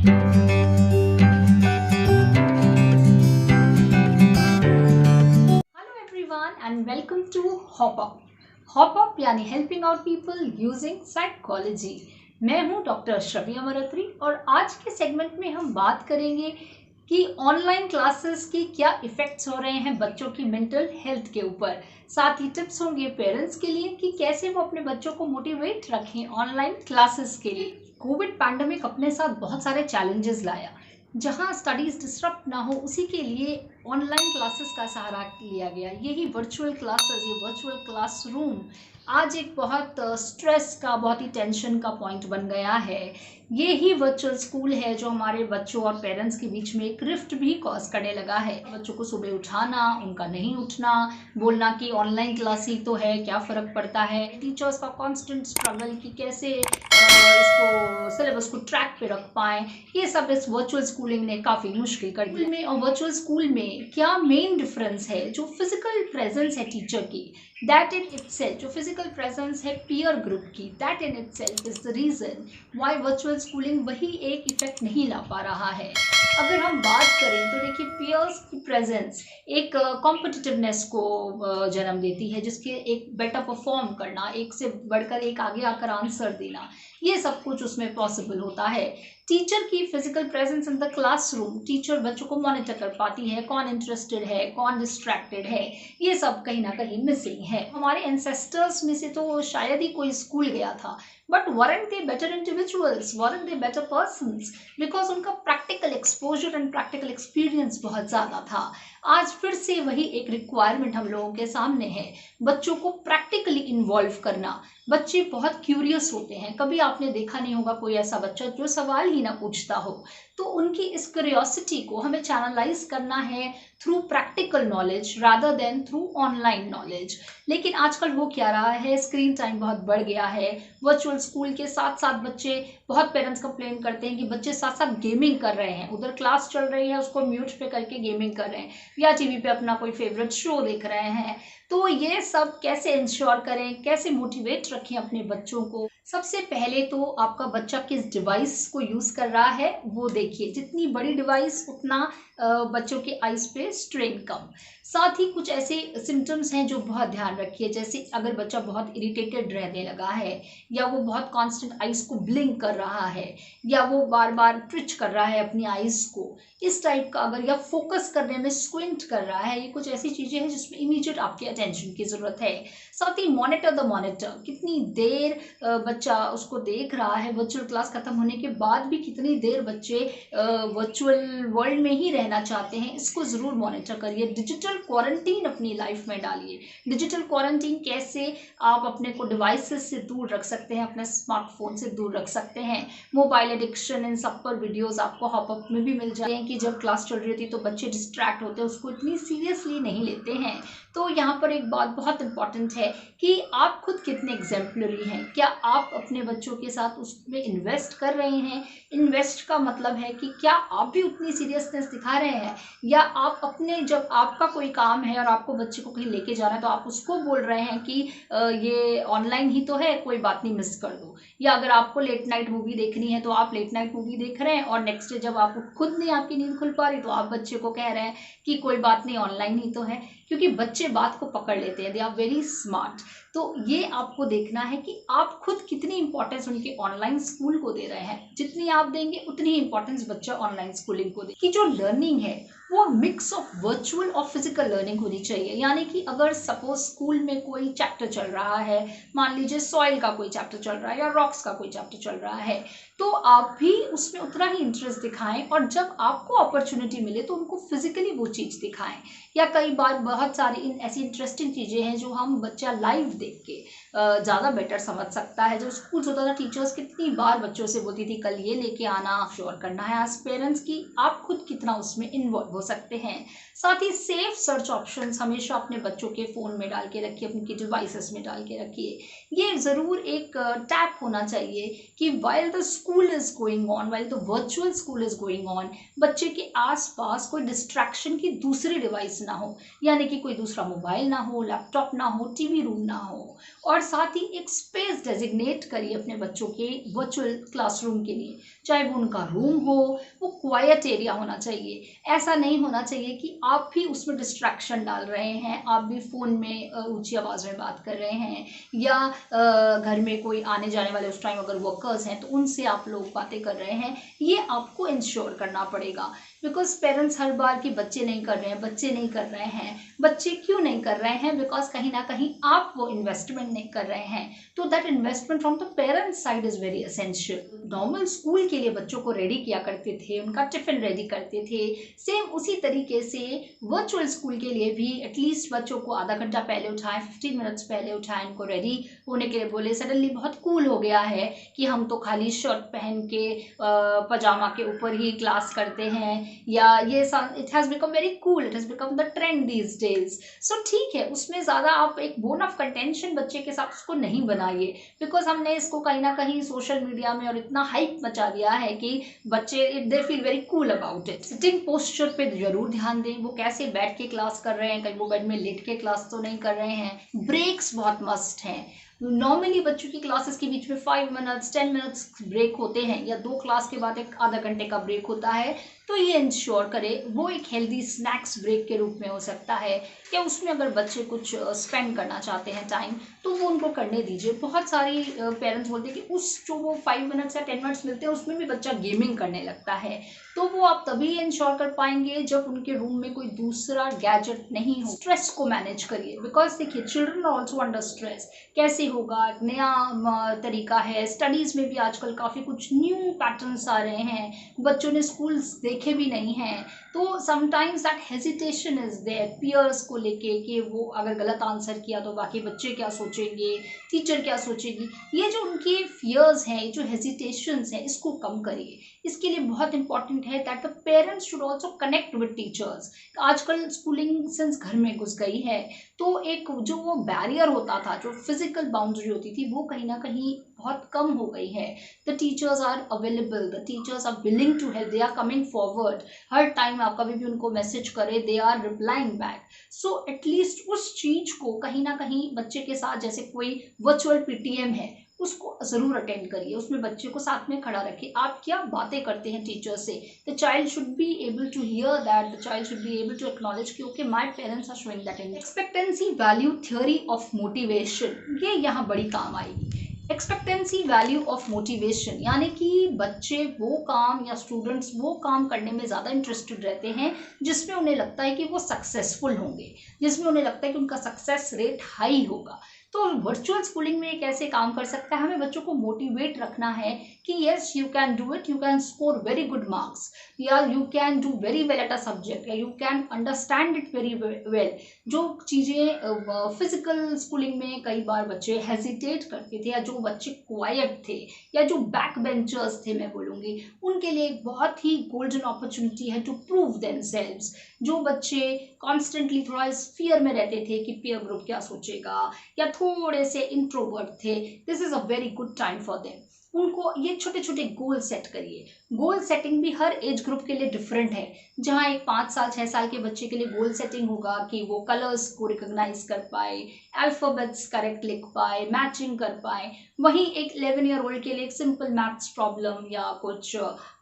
Hello everyone and welcome to Hop Up. Hop Up यानी helping out people using psychology. मैं हूं doctor श्रवी अमरत्री और आज के सेगमेंट में हम बात करेंगे कि ऑनलाइन क्लासेस की क्या इफेक्ट्स हो रहे हैं बच्चों की मेंटल हेल्थ के ऊपर। साथ ही टिप्स होंगे पेरेंट्स के लिए कि कैसे वो अपने बच्चों को मोटिवेट रखें ऑनलाइन क्लासेस के लिए। कोविड पैंडेमिक अपने साथ बहुत सारे चैलेंजेस लाया। जहां स्टडीज डिस्टर्ब ना हो उसी के लिए ऑनलाइन क्लासेस का सहारा लिया गया। यही वर्चुअल क्लासेस, ये वर्चुअल क्लासरूम आज एक बहुत स्ट्रेस का, बहुत ही टेंशन का पॉइंट बन गया है। ये ही वर्चुअल स्कूल है जो हमारे बच्चों और पेरेंट्स के बीच में एक रिफ्ट भी कॉज करने लगा है। बच्चों को सुबह उठाना, उनका नहीं उठना, बोलना कि ऑनलाइन क्लास ही तो है, क्या फ़र्क पड़ता है। टीचर्स का कांस्टेंट स्ट्रगल कि कैसे इसको सिलेबस को ट्रैक पे रख पाएँ, ये सब इस वर्चुअल स्कूलिंग ने काफ़ी मुश्किल कर दिया। में और वर्चुअल स्कूल में क्या मेन डिफरेंस है? जो फिजिकल प्रेजेंस है टीचर की, दैट इन इटसेल्फ, जो फिजिकल प्रेजेंस है पीयर ग्रुप की, that in itself is the reason why virtual schooling वही एक इफेक्ट नहीं ला पा रहा है। अगर हम बात करें तो देखिए, पीयर्स की प्रेजेंस एक कॉम्पिटिटिवनेस को जन्म देती है, जिसके एक बेटर परफॉर्म करना, एक से बढ़कर एक आगे आकर आंसर देना, ये सब कुछ उसमें पॉसिबल होता है। टीचर की physical presence in the classroom, teacher बच्चों को मॉनिटर कर पाती है, कौन इंटरेस्टेड है, कौन डिस्ट्रैक्टेड है, ये सब कहीं ना कहीं मिसिंग है। हमारे एंसेस्टर्स में से तो शायद ही कोई स्कूल गया था, but weren't they better individuals, weren't they better persons, because उनका practical exposure and practical experience बहुत ज़्यादा था। आज फिर से वही एक रिक्वायरमेंट हम लोगों के सामने है, बच्चों को प्रैक्टिकली इन्वॉल्व करना। बच्चे बहुत क्यूरियस होते हैं, कभी आपने देखा नहीं होगा कोई ऐसा बच्चा जो सवाल ही ना पूछता हो। तो उनकी इस क्यूरियोसिटी को हमें चैनलाइज करना है through practical knowledge rather than through online knowledge. लेकिन आजकल हो क्या रहा है, स्क्रीन टाइम बहुत बढ़ गया है। वर्चुअल स्कूल के साथ साथ बच्चे, बहुत पेरेंट्स कंप्लेन करते हैं कि बच्चे साथ साथ गेमिंग कर रहे हैं, उधर क्लास चल रही है उसको म्यूट पे करके गेमिंग कर रहे हैं, या टीवी पे अपना कोई फेवरेट शो देख रहे हैं। तो ये सब कैसे इंश्योर करें, कैसे मोटिवेट रखें अपने बच्चों को? सबसे पहले तो आपका बच्चा किस डिवाइस को यूज़ कर रहा है वो देखिए। जितनी बड़ी डिवाइस उतना बच्चों के आइज़ पे स्ट्रेन कम। साथ ही कुछ ऐसे सिम्टम्स हैं जो बहुत ध्यान रखिए, जैसे अगर बच्चा बहुत इरिटेटेड रहने लगा है, या वो बहुत कांस्टेंट आइज़ को ब्लिंक कर रहा है, या वो बार बार ट्विच कर रहा है अपनी आइज़ को, इस टाइप का अगर, या फोकस करने में स्क्विंट कर रहा है, ये कुछ ऐसी चीज़ें हैं जिसमें इमीडिएट आपकी अटेंशन की ज़रूरत है। साथ ही मॉनिटर द मॉनिटर, कितनी देर बच्चा उसको देख रहा है, वर्चुअल क्लास खत्म होने के बाद भी कितनी देर बच्चे वर्चुअल वर्ल्ड में ही रहना चाहते हैं, इसको ज़रूर मॉनिटर करिए। डिजिटल क्वारंटीन अपनी लाइफ में डालिए। डिजिटल क्वारंटीन कैसे? आप अपने को डिवाइसेस से दूर रख सकते हैं, अपने स्मार्टफोन से दूर रख सकते हैं। मोबाइल एडिक्शन, इन सब पर वीडियोस आपको हॉपअप में भी मिल जाते हैं कि जब क्लास चल रही होती है तो बच्चे डिस्ट्रैक्ट होते हैं, उसको इतनी सीरियसली नहीं लेते हैं। तो यहाँ पर एक बात बहुत इंपॉर्टेंट है कि आप खुद कितने एग्जाम्पलरी हैं, क्या आप अपने बच्चों के साथ उसमें इन्वेस्ट कर रहे हैं। इन्वेस्ट का मतलब है कि क्या आप भी उतनी सीरियसनेस दिखा रहे हैं, या आप अपने, जब आपका कोई काम है और आपको बच्चे को कहीं लेके जाना है तो आप उसको बोल रहे हैं कि ये ऑनलाइन ही तो है, कोई बात नहीं, मिस कर दो। या अगर आपको लेट नाइट मूवी देखनी है तो आप लेट नाइट मूवी देख रहे हैं, और नेक्स्ट डे जब आपको खुद नहीं, आपकी नींद खुल पा रही, तो आप बच्चे को कह रहे हैं कि कोई बात नहीं, ऑनलाइन ही तो है। क्योंकि बच्चे बात को पकड़ लेते हैं, दे आर वेरी स्मार्ट। तो ये आपको देखना है कि आप खुद कितनी इंपॉर्टेंस उनके ऑनलाइन स्कूल को दे रहे हैं। जितनी आप देंगे उतनी इंपॉर्टेंस बच्चा ऑनलाइन स्कूलिंग को दे। कि जो लर्निंग है वो मिक्स ऑफ वर्चुअल और फिजिकल लर्निंग होनी चाहिए। यानी कि अगर सपोज स्कूल में कोई चैप्टर चल रहा है, मान लीजिए सॉइल का कोई चैप्टर चल रहा है या रॉक्स का कोई चैप्टर चल रहा है, तो आप भी उसमें उतना ही इंटरेस्ट दिखाएं, और जब आपको अपॉर्चुनिटी मिले तो उनको फिजिकली वो चीज़ दिखाएं। या कई बार बहुत सारी ऐसी इंटरेस्टिंग चीज़ें हैं जो हम बच्चा लाइव देख के ज़्यादा बेटर समझ सकता है। जब स्कूल होता था, टीचर्स कितनी बार बच्चों से बोलती थी कल ये लेके आना, श्योर करना है आज पेरेंट्स की आप खुद कितना उसमें इन्वॉल्व हो सकते हैं। साथ ही सेफ सर्च ऑप्शंस हमेशा अपने बच्चों के फ़ोन में डाल के रखिए, उनकी डिवाइसेस में डाल के रखिए। ये ज़रूर एक टैप होना चाहिए कि while the school is going on, while the virtual school is going on, बच्चे के आसपास कोई डिस्ट्रैक्शन की दूसरी डिवाइस ना हो, यानी कि कोई दूसरा मोबाइल ना हो, लैपटॉप ना हो, टीवी रूम ना हो। और साथ ही एक स्पेस डेजिग्नेट करिए अपने बच्चों के वर्चुअल क्लासरूम के लिए, चाहे वो उनका रूम हो, वो क्वाइट एरिया होना चाहिए। ऐसा नहीं होना चाहिए कि आप भी उसमें डिस्ट्रैक्शन डाल रहे हैं, आप भी फ़ोन में ऊंची आवाज़ में बात कर रहे हैं, या घर में कोई आने जाने वाले उस टाइम अगर वर्कर्स हैं तो उनसे आप लोग बातें कर रहे हैं। ये आपको इंश्योर करना पड़ेगा, बिकॉज पेरेंट्स हर बार कि बच्चे नहीं कर रहे हैं, बच्चे नहीं कर रहे हैं। बच्चे क्यों नहीं कर रहे हैं? बिकॉज कहीं ना कहीं आप वो इन्वेस्टमेंट नहीं कर रहे हैं। तो that investment from the parents side is very essential. Normal school के लिए बच्चों को रेडी किया करते थे, उनका टिफिन रेडी करते थे, सेम उसी तरीके से वर्चुअल स्कूल के लिए भी एटलीस्ट बच्चों को आधा घंटा पहले उठाएं, 15 मिनट्स पहले उठाएं, उनको रेडी होने के लिए बोले। सडनली बहुत कूल हो गया है कि हम तो खाली शर्ट पहन के पजामा के ऊपर ही क्लास करते हैं, या ये it has become very cool, it has become the trend these days. So ठीक है, उसमें ज़्यादा आप एक बोन ऑफ कंटेंशन बच्चे के साथ उसको नहीं बनाइए, बिकॉज हमने इसको कहीं ना कहीं सोशल मीडिया में और इतना हाइप मचा दिया है कि बच्चे they feel very cool about it. Sitting posture पे जरूर ध्यान दें, वो कैसे बैठ के क्लास कर रहे हैं, कहीं वो बेड में लेट के क्लास तो नहीं कर रहे हैं। ब्रेक्स बहुत मस्ट हैं। नॉर्मली बच्चों की क्लासेस के बीच में 5 मिनट्स 10 मिनट्स ब्रेक होते हैं, या 2 क्लास के बाद एक आधा घंटे का ब्रेक होता है। तो ये इंश्योर करें वो एक हेल्दी स्नैक्स ब्रेक के रूप में हो सकता है, या उसमें अगर बच्चे कुछ स्पेंड करना चाहते हैं टाइम तो वो उनको करने दीजिए। बहुत सारी पेरेंट्स बोलते हैं कि उस जो वो 5 मिनट्स या 10 मिनट्स मिलते हैं उसमें भी बच्चा गेमिंग करने लगता है। तो वो आप तभी इंश्योर कर पाएंगे जब उनके रूम में कोई दूसरा गैजेट नहीं हो। स्ट्रेस को मैनेज करिए, बिकॉज देखिए चिल्ड्रन ऑल्सो अंडर स्ट्रेस। कैसे होगा? एक नया तरीका है, स्टडीज़ में भी आजकल काफ़ी कुछ न्यू पैटर्न्स आ रहे हैं, बच्चों ने स्कूल्स देखे भी नहीं हैं, तो sometimes that hesitation is there piers को लेके कि वो अगर गलत आंसर किया तो बाकी बच्चे क्या सोचेंगे, टीचर क्या सोचेगी। ये जो उनके फियर्स हैं, जो हेजिटेशंस हैं, इसको कम करिए। इसके लिए बहुत इंपॉर्टेंट है that the parents should also connect with teachers. आजकल स्कूलिंग सिंस घर में घुस गई है, तो एक जो वो बैरियर होता था, जो फिजिकल बाउंड्री होती थी, वो कहीं ना कहीं बहुत कम हो गई है। The teachers are available, the teachers are willing to help, they are coming forward. हर टाइम आप कभी भी उनको मैसेज करें, they are replying back. So at least उस चीज को कहीं ना कहीं बच्चे के साथ, जैसे कोई वर्चुअल पीटीएम है, उसको जरूर अटेंड करिए, उसमें बच्चे को साथ में खड़ा रखिए। आप क्या बातें करते हैं टीचर से, the child should be able to hear that, the child should be able to acknowledge कि okay my parents are showing that. Expectancy value theory of motivation, ये यहाँ बड़ी काम आएगी। एक्सपेक्टेंसी वैल्यू ऑफ मोटिवेशन यानी कि बच्चे वो काम या स्टूडेंट्स वो काम करने में ज़्यादा इंटरेस्टेड रहते हैं जिसमें उन्हें लगता है कि वो सक्सेसफुल होंगे, जिसमें उन्हें लगता है कि उनका सक्सेस रेट हाई होगा। तो वर्चुअल स्कूलिंग में कैसे काम कर सकता है? हमें बच्चों को मोटिवेट रखना है कि yes you can do it, you can score very good marks, या you can do very well at a subject, या you can understand it very well. जो चीज़ें फिजिकल स्कूलिंग में कई बार बच्चे हेजिटेट करते थे, या जो बच्चे क्वाइट थे, या जो बैक बेंचर्स थे मैं बोलूँगी, उनके लिए एक बहुत ही गोल्डन अपॉर्चुनिटी है टू प्रूव देमसेल्व्स। जो बच्चे कॉन्स्टेंटली थोड़ा इस फियर में रहते थे कि पीयर ग्रुप क्या सोचेगा, या थोड़े से इंट्रोवर्ट थे, this is a very good time for them. उनको ये छोटे छोटे गोल सेट करिए। गोल सेटिंग भी हर एज ग्रुप के लिए डिफरेंट है। जहाँ एक 5 साल 6 साल के बच्चे के लिए गोल सेटिंग होगा कि वो कलर्स को रिकॉग्नाइज कर पाए, अल्फाबेट्स करेक्ट लिख पाए, मैचिंग कर पाए। वहीं एक 11 ईयर ओल्ड के लिए एक सिंपल मैथ्स प्रॉब्लम या कुछ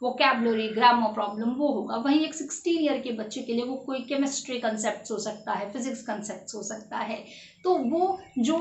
वोकैबुलरी ग्रामर प्रॉब्लम वो होगा। वहीं एक 16 ईयर के बच्चे के लिए वो कोई केमिस्ट्री कंसेप्ट हो सकता है, फिजिक्स कंसेप्ट हो सकता है। तो वो जो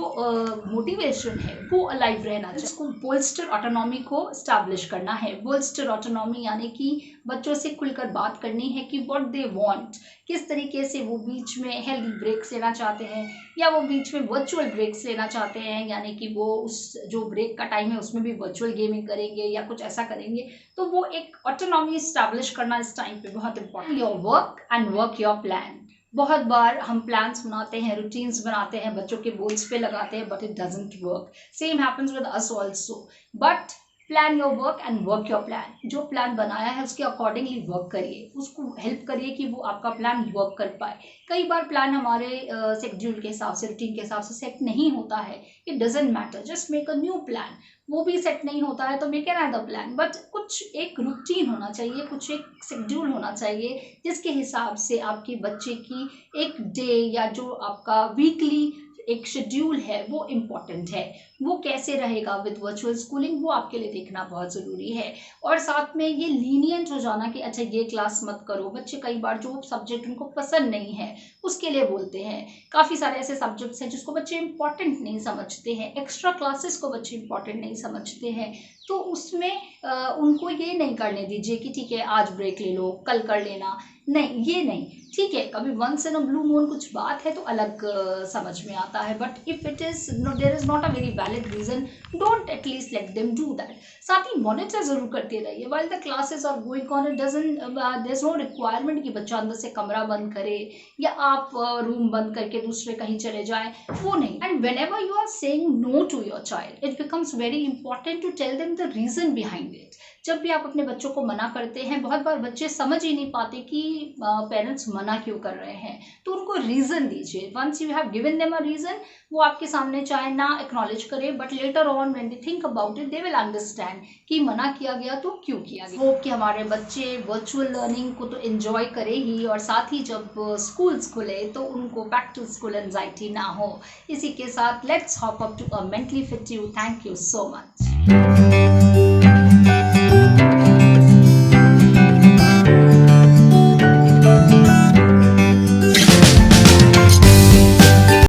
मोटिवेशन है वो अलाइव रहना चाहिए। इसको बोल्स्टर ऑटोनॉमी को स्टैब्लिश करना है। बोल्स्टर ऑटोनॉमी यानी कि बच्चों से खुलकर बात करनी है कि व्हाट दे वांट, किस तरीके से वो बीच में हेल्दी ब्रेक्स लेना चाहते हैं, या वो बीच में वर्चुअल ब्रेक्स लेना चाहते हैं, यानी कि वो उस जो ब्रेक का टाइम है उसमें भी वर्चुअल गेमिंग करेंगे या कुछ ऐसा करेंगे। तो वो एक ऑटोनॉमी स्टैब्लिश करना इस टाइम पे बहुत important. Your work and work your plan. बहुत बार हम प्लान्स बनाते हैं, रूटीन्स बनाते हैं, बच्चों के गोल्स पे लगाते हैं, but it doesn't work. Same happens with us also. But plan your work and work your plan. जो प्लान बनाया है उसके अकॉर्डिंगली वर्क करिए, उसको हेल्प करिए कि वो आपका प्लान वर्क कर पाए। कई बार प्लान हमारे शेड्यूल के हिसाब से, रूटीन के हिसाब से सेट नहीं होता है। It doesn't matter, just make a new plan. वो भी सेट नहीं होता है तो make an other plan, but कुछ एक रूटीन होना चाहिए, कुछ एक शेड्यूल होना चाहिए जिसके हिसाब से आपके बच्चे की एक डे या जो आपका वीकली एक शेड्यूल है वो इम्पॉर्टेंट है। वो कैसे रहेगा विद वर्चुअल स्कूलिंग, वो आपके लिए देखना बहुत ज़रूरी है। और साथ में ये लीनियंट हो जाना कि अच्छा ये क्लास मत करो। बच्चे कई बार जो सब्जेक्ट उनको पसंद नहीं है उसके लिए बोलते हैं। काफ़ी सारे ऐसे सब्जेक्ट्स हैं जिसको बच्चे इंपॉर्टेंट नहीं समझते हैं, एक्स्ट्रा क्लासेस को बच्चे इंपॉर्टेंट नहीं समझते हैं, तो उसमें उनको ये नहीं करने दीजिए कि ठीक है आज ब्रेक ले लो, कल कर लेना। नहीं, ये नहीं। ठीक है, कभी once in a blue moon कुछ बात है तो अलग समझ में आता है, but if it is there is not a very valid reason, don't at least let them do that. साथ ही मॉनिटर जरूर करते रहिए while the classes are going on. It doesn't, there is no requirement कि बच्चा अंदर से कमरा बंद करे या आप रूम बंद करके दूसरे कहीं चले जाएं, वो नहीं। And whenever you are saying no to your child, it becomes very important to tell them the reason behind it. जब भी आप अपने बच्चों को मना करते हैं, बहुत बार बच्चे समझ ही नहीं पाते कि पेरेंट्स मना क्यों कर रहे हैं, तो उनको रीज़न दीजिए। Once you have given them a reason, वो आपके सामने चाहे ना एक्नॉलेज करे, but later on when they think about it they will understand कि मना किया गया तो क्यों किया गया। होप कि हमारे बच्चे वर्चुअल लर्निंग को तो एंजॉय करे ही, और साथ ही जब स्कूल्स खुले तो उनको बैक टू स्कूल एंजाइटी ना हो। इसी के साथ let's hop up to a mentally fit you. Thank you so much.